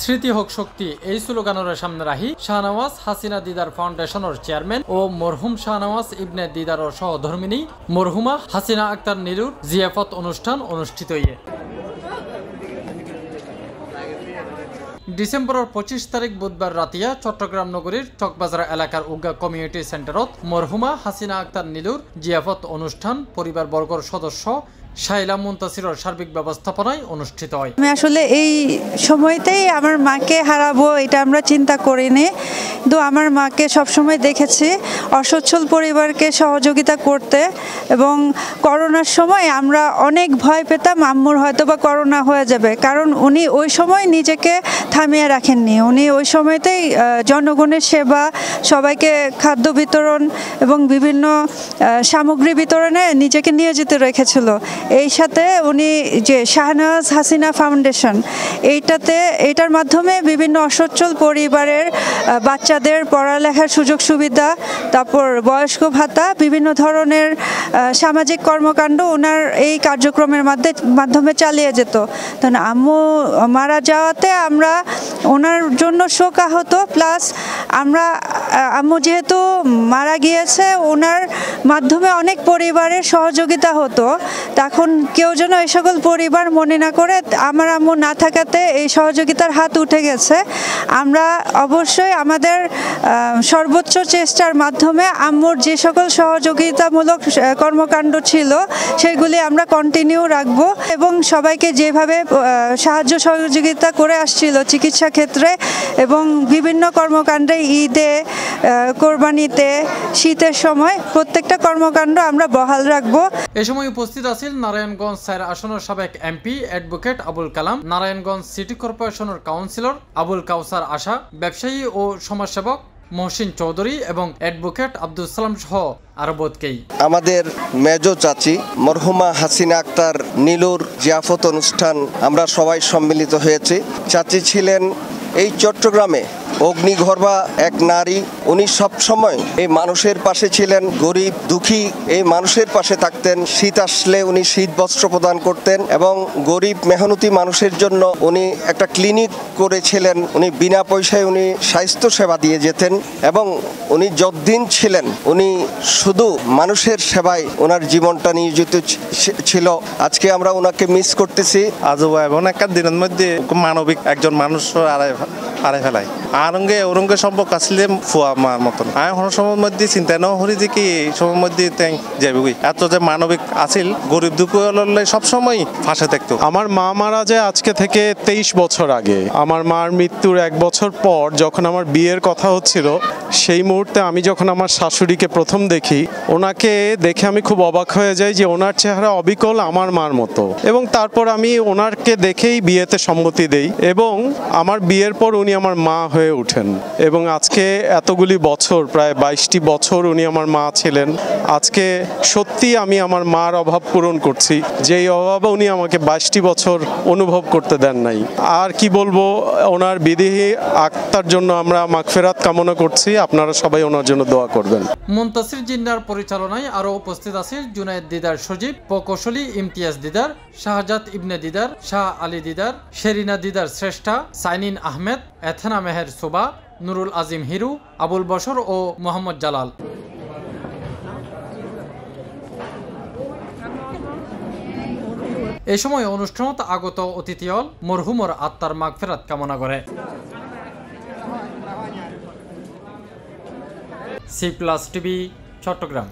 স্মৃতি হোক শক্তি এই স্লোগানের সামনে রাখি শাহনওয়াজ হাসিনা দিদার ফাউন্ডেশনের চেয়ারম্যান ও মরহুম শাহনওয়াজ ইবনে দিদার সহধর্মিনী মরহুমা হাসিনা আক্তার নীলুর জিয়াফত অনুষ্ঠান অনুষ্ঠিত হয়ে ডিসেম্বরের 25 তারিখ বুধবার রাতিয়া চট্টগ্রাম নগরীর চকবাজার এলাকার উগা কমিউনিটি সেন্টারত মরহুমা হাসিনা আক্তার নীলুর জিয়াফত অনুষ্ঠান পরিবারবর্গের সদস্য শাইলা মুনতাসিরের সার্বিক ব্যবস্থাপনায় অনুষ্ঠিত হয়। আমি আসলে এই সময়তেই আমার মাকে হারাবো এটা আমরা চিন্তা করিনি, কিন্তু আমার মাকে সবসময় দেখেছি অসচ্ছল পরিবারকে সহযোগিতা করতে, এবং করোনার সময় আমরা অনেক ভয় পেতাম আম্মুর হয়তো বা করোনা হয়ে যাবে, কারণ উনি ওই সময় নিজেকে থামিয়ে রাখেননি। উনি ওই সময়তেই জনগণের সেবা, সবাইকে খাদ্য বিতরণ এবং বিভিন্ন সামগ্রী বিতরণে নিজেকে নিয়োজিত রেখেছিল। এই সাথে উনি যে শাহনওয়াজ হাসিনা ফাউন্ডেশন এইটার মাধ্যমে বিভিন্ন অসচ্ছল পরিবারের বাচ্চাদের পড়ালেখার সুযোগ সুবিধা, তারপর বয়স্ক ভাতা, বিভিন্ন ধরনের সামাজিক কর্মকাণ্ড ওনার এই কার্যক্রমের মাধ্যমে চালিয়ে যেত। তখন আম্মু মারা যাওয়াতে আমরা ওনার জন্য শোকাহত, প্লাস আম্মু যেহেতু মারা গিয়েছে ওনার মাধ্যমে অনেক পরিবারের সহযোগিতা হতো, তখন কেউ যেন এই সকল পরিবার মনে না করে আমার আম্মু না থাকাতে এই সহযোগিতার হাত উঠে গেছে। আমরা অবশ্যই আমাদের সর্বোচ্চ চেষ্টার মাধ্যমে আম্মুর যে সকল সহযোগিতামূলক কর্মকাণ্ড ছিল সেগুলি আমরা কন্টিনিউ রাখবো, এবং সবাইকে যেভাবে সাহায্য সহযোগিতা করে আসছিল চিকিৎসা ক্ষেত্রে এবং বিভিন্ন কর্মকাণ্ডে, ঈদে, কোরবানিতে, শীতের সময় প্রত্যেকটা কর্মকাণ্ড আমরা বহাল রাখবো। এ সময় উপস্থিত আছেন নারায়ণগঞ্জ 4 আসনের সাবেক MP advocate Abul Kalam, Narayanganj city কর্পোরেশনের কাউন্সিলর আবুল কাউসার আশা, ব্যবসায়ী ও সমাজসেবক মহসিন চৌধুরী এবং অ্যাডভোকেট আব্দুল সালাম সহ আরো বোধকেই। আমাদের মেজো চাচি মরহুমা হাসিনা আক্তার নীলুর জিয়াফত অনুষ্ঠান আমরা সবাই সম্মিলিত হয়েছি। চাচি ছিলেন এই চট্টগ্রামে অগ্নিগর্ভা এক নারী। উনি সবসময় এই মানুষের পাশে ছিলেন, গরিব দুঃখী এই মানুষের পাশে থাকতেন। শীত আসলে উনি শীত বস্ত্র প্রদান করতেন এবং গরিব মেহনতি মানুষের জন্য উনি একটা ক্লিনিক করেছিলেন। উনি বিনা পয়সায় উনি স্বাস্থ্য সেবা দিয়ে যেতেন, এবং উনি যতদিন ছিলেন উনি শুধু মানুষের সেবায় ওনার জীবনটা নিয়োজিত ছিল। আজকে আমরা ওনাকে মিস করতেছি। আজও এবং একটা দিনের মধ্যে মানবিক একজন মানুষ হারাই ফেলাই আরঙ্গে ওরঙ্গে সম্পর্ক আসলে ফুয়া মার মতন। আমি কোনো সময়ের মধ্যে চিন্তা ন করি যে কি সময়ের মধ্যে যাবে এত যে মানবিক আছিল, গরিব দুঃখ সবসময় ফাঁসে থাকতো। আমার মা মারা যায় আজকে থেকে 23 বছর আগে। আমার মার মৃত্যুর 1 বছর পর যখন আমার বিয়ের কথা হচ্ছিল, সেই মুহূর্তে আমি যখন আমার শাশুড়িকে প্রথম দেখি, ওনাকে দেখে আমি খুব অবাক হয়ে যাই যে ওনার চেহারা অবিকল আমার মার মতো। এবং তারপর আমি ওনারকে দেখেই বিয়েতে সম্মতি দেই, এবং আমার বিয়ের পর উনি আমার মা হয়ে উঠেন। এবং আজকে এতগুলি বছর, প্রায় 22টি বছর উনি আমার মা ছিলেন। আজকে সত্যি আমি আমার মার অভাব পূরণ করছি, যেই অভাব উনি আমাকে 22টি বছর অনুভব করতে দেন নাই। আর কি বলবো, ওনার বিদেহী আত্মার জন্য আমরা মাগফিরাত কামনা করছি। আপনারা সবাই ওনার জন্য দোয়া করবেন। মুনতাসির জিন্নার পরিচালনায় আরো উপস্থিত আছে জুনায়েদ দিদার সজীব, প্রকৌশলী ইমতিয়াজ দিদার, শাহজাদ ইবনে দিদার, শাহ আলী দিদার, শেরিনা দিদার শ্রেষ্ঠা, সাইনিন আহমেদ, এথেনা মেহের সুবা, নুরুল আজিম হিরু, আবুল বশর ও মোহাম্মদ জালাল। এই সময় অনুষ্ঠানত আগত অতিথিয়ল মরহুমর আত্মার মাগফিরাত কামনা করে। C+ TV, Chittagong.